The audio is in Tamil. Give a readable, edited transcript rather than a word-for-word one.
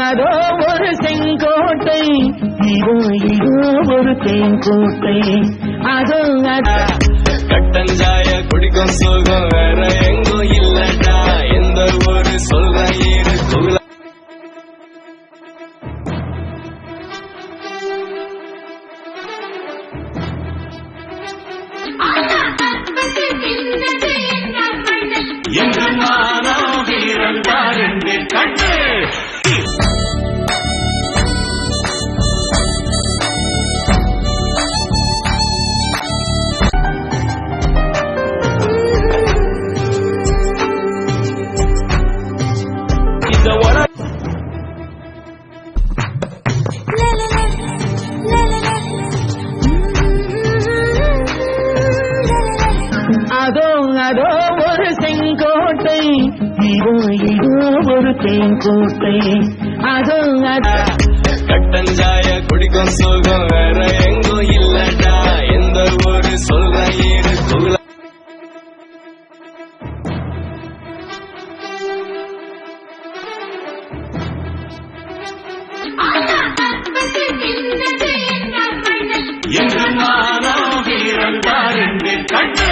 அதோ ஒரு செங்கோட்டை, இதோ இதோ ஒரு தேங்கோட்டை. அதோ கட்டஞ்சாய குடிக்கும் சுகம் வேற எங்கோ இல்லடா. எந்த ஒரு சொல்ல ஏறு துள என்று நானோ வீரன் பாருங்க கண்ணு. அதோ அதோ ஒரு செங்கோட்டை, இதோ இதோ ஒரு தேங்கோட்டை. அதோ கட்டஞ்சாய குடிக்கும் சுகம் வேற எங்கோ இல்லடா. எந்த ஒரு சொல்ல ஏறு துள என்று நானோ வீரன் பாருங்க கண்ணு.